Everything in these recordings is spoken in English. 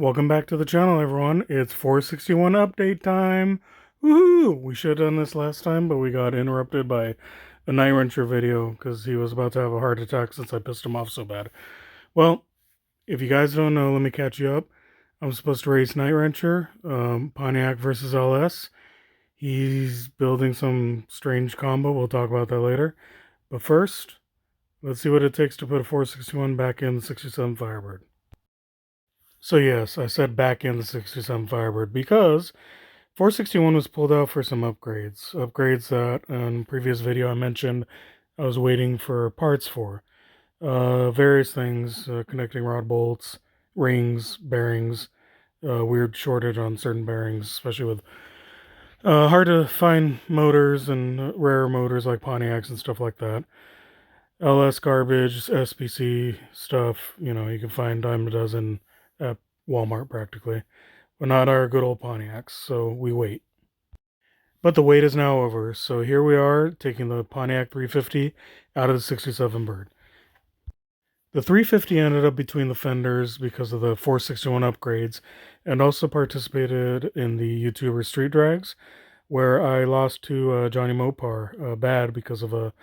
Welcome back to the channel, everyone. It's 461 update time. Woohoo! We should have done this last time, but we got interrupted by a Nightwrencher video because he was about to have a heart attack since I pissed him off so bad. Well, if you guys don't know, let me catch you up. I'm supposed to race Nightwrencher, Pontiac versus LS. He's building some strange combo. We'll talk about that later. But first, let's see what it takes to put a 461 back in the 67 Firebird. So yes, I said back in the 67 Firebird because 461 was pulled out for some upgrades. Upgrades that in a previous video I mentioned I was waiting for parts for. Various things, connecting rod bolts, rings, bearings, weird shortage on certain bearings, especially with hard to find motors and rare motors like Pontiacs and stuff like that. LS garbage, SPC stuff, you can find dime a dozen at Walmart practically, but not our good old Pontiacs, so we wait. But the wait is now over, so here we are taking the Pontiac 350 out of the 67 Bird. The 350 ended up between the fenders because of the 461 upgrades, and also participated in the YouTuber Street Drags, where I lost to Johnny Mopar bad because of a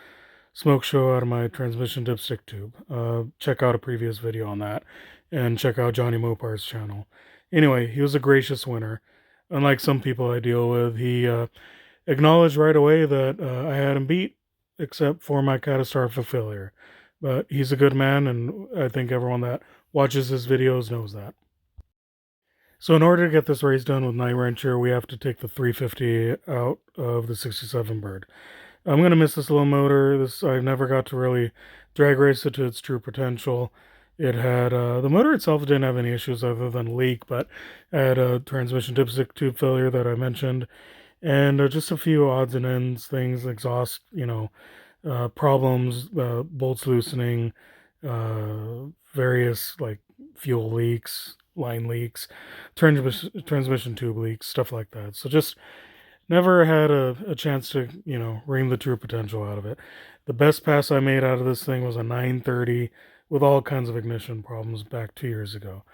smoke show out of my transmission dipstick tube. Check out a previous video on that, and check out Johnny Mopar's channel. Anyway, he was a gracious winner. Unlike some people I deal with, he acknowledged right away that I had him beat, except for my catastrophic failure. But he's a good man, and I think everyone that watches his videos knows that. So in order to get this race done with Nightwrencher, we have to take the 350 out of the 67 Bird. I'm going to miss this little motor. I never got to really drag race it to its true potential. It had, the motor itself didn't have any issues other than leak, but I had a transmission dipstick tube failure that I mentioned, and just a few odds and ends things, exhaust, problems, bolts loosening, various like fuel leaks, line leaks, transmission tube leaks, stuff like that. So just never had a chance to, wring the true potential out of it. The best pass I made out of this thing was a 930 with all kinds of ignition problems back 2 years ago.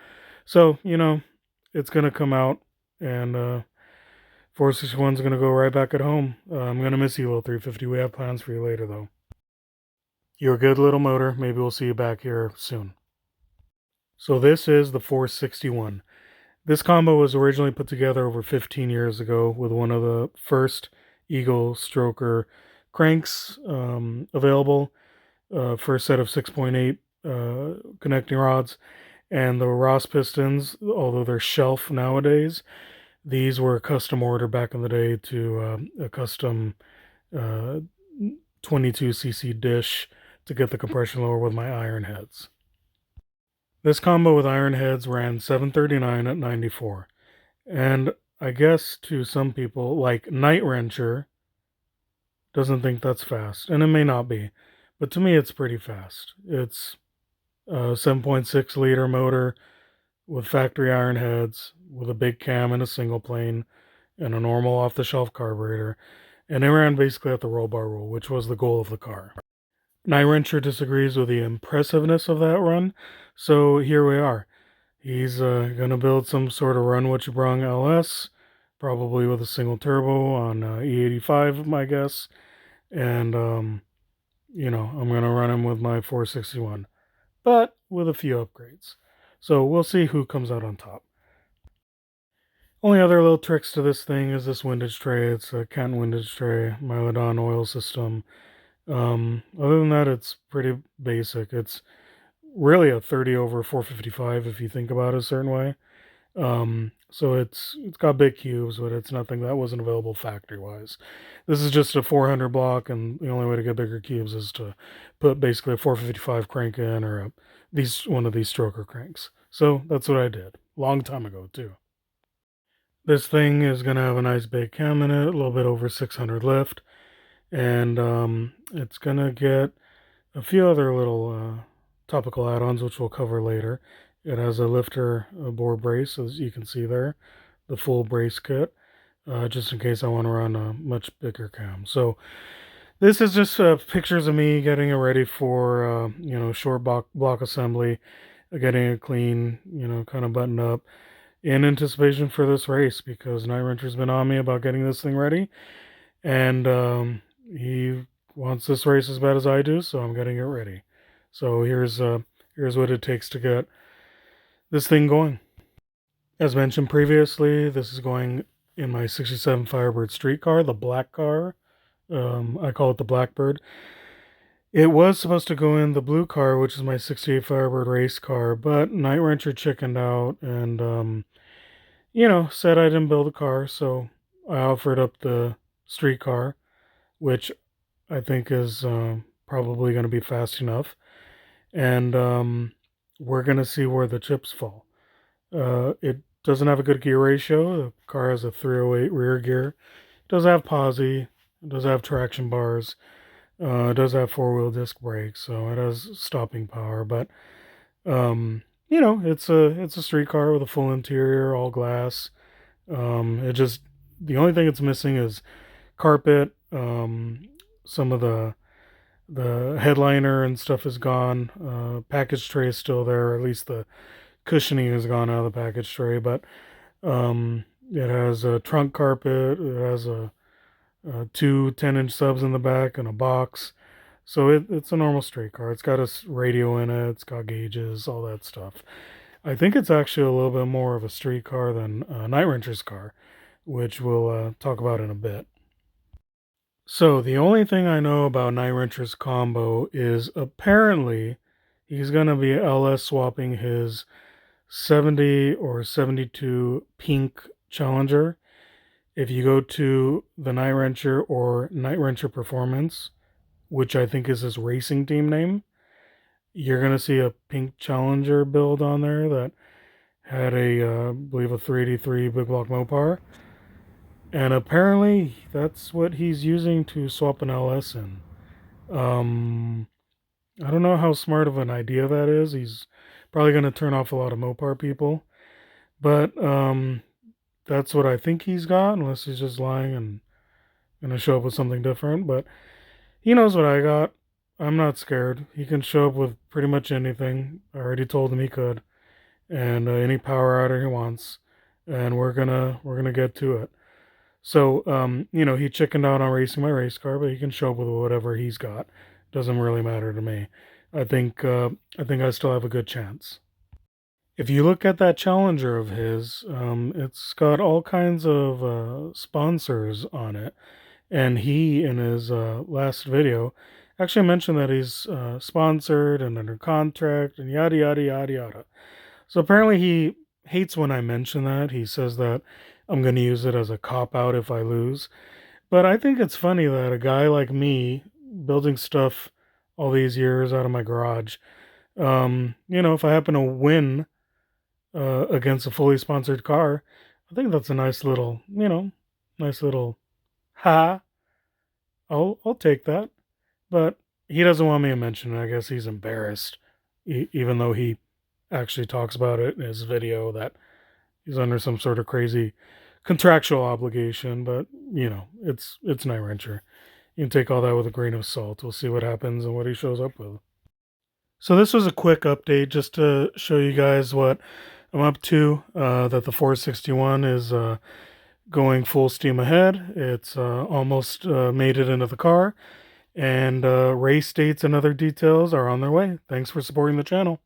So, it's going to come out, and 461's going to go right back at home. I'm going to miss you, little 350. We have plans for you later, though. You're a good little motor. Maybe we'll see you back here soon. So this is the 461. This combo was originally put together over 15 years ago with one of the first Eagle stroker cranks available, for a set of 6.8 connecting rods, and the Ross pistons, although they're shelf nowadays. These were custom ordered back in the day to a custom 22cc dish to get the compression lower with my iron heads. This combo with iron heads ran 739 at 94. And I guess to some people, like Nightwrencher, doesn't think that's fast. And it may not be. But to me, it's pretty fast. It's a 7.6 liter motor with factory iron heads, with a big cam and a single plane, and a normal off-the-shelf carburetor. And it ran basically at the roll bar rule, which was the goal of the car. Nightwrencher disagrees with the impressiveness of that run, so here we are. He's going to build some sort of run what you brung LS, probably with a single turbo on E85, my guess, and, I'm going to run him with my 461, but with a few upgrades. So we'll see who comes out on top. Only other little tricks to this thing is this windage tray. It's a Canton windage tray, Mylodon oil system. Other than that, it's pretty basic. It's really a 30 over 455 if you think about it a certain way. So it's got big cubes, but it's nothing that wasn't available factory wise. This is just a 400 block, and the only way to get bigger cubes is to put basically a 455 crank in, or one of these stroker cranks. So that's what I did long time ago too. This thing is going to have a nice big cam in it, a little bit over 600 lift, and it's going to get a few other little topical add-ons, which we'll cover later. It has a lifter bore brace, as you can see there, the full brace kit, just in case I want to run a much bigger cam. So this is just pictures of me getting it ready for, short block assembly, getting it clean, kind of buttoned up. in anticipation for this race because Nightwrencher's been on me about getting this thing ready, and he wants this race as bad as I do, so I'm getting it ready. So here's what it takes to get this thing going. As mentioned previously, this is going in my 67 Firebird street car, the black car. I call it the Blackbird. It was supposed to go in the blue car, which is my 68 Firebird race car, but Nightwrencher chickened out and, said I didn't build a car, so I offered up the street car, which I think is probably going to be fast enough. And we're going to see where the chips fall. It doesn't have a good gear ratio. The car has a 308 rear gear. It does have posi. It does have traction bars. It does have four-wheel disc brakes, so it has stopping power. But it's a street car with a full interior, all glass. The only thing it's missing is carpet. Some of the headliner and stuff is gone. Package tray is still there. At least the cushioning has gone out of the package tray, but it has a trunk carpet. It has two 10-inch subs in the back and a box. So it's a normal street car. It's got a radio in it. It's got gauges, all that stuff. I think it's actually a little bit more of a street car than Nightwrencher's car, which we'll talk about in a bit. So the only thing I know about Nightwrencher's combo is apparently he's going to be LS swapping his 70 or 72 pink Challenger. If you go to the Nightwrencher or Nightwrencher Performance, which I think is his racing team name, you're going to see a pink Challenger build on there that had I believe a 383 big block Mopar. And apparently that's what he's using to swap an LS in. I don't know how smart of an idea that is. He's probably going to turn off a lot of Mopar people. But that's what I think he's got, unless he's just lying and going to show up with something different. But he knows what I got. I'm not scared. He can show up with pretty much anything. I already told him he could. And any power outer he wants. And we're gonna get to it. So, he chickened out on racing my race car, but he can show up with whatever he's got. Doesn't really matter to me. I think I still have a good chance. If you look at that Challenger of his, it's got all kinds of sponsors on it. And he, in his last video, actually mentioned that he's sponsored and under contract and yada, yada, yada, yada. So apparently he hates when I mention that. He says that I'm going to use it as a cop-out if I lose. But I think it's funny that a guy like me, building stuff all these years out of my garage, if I happen to win against a fully sponsored car, I think that's a nice little, ha. I'll take that. But he doesn't want me to mention it. I guess he's embarrassed, even though he actually talks about it in his video that he's under some sort of crazy contractual obligation. But it's Nightwrencher. You can take all that with a grain of salt. We'll see what happens and what he shows up with. So this was a quick update just to show you guys what I'm up to. That the 461 is going full steam ahead. It's almost made it into the car. And race dates and other details are on their way. Thanks for supporting the channel.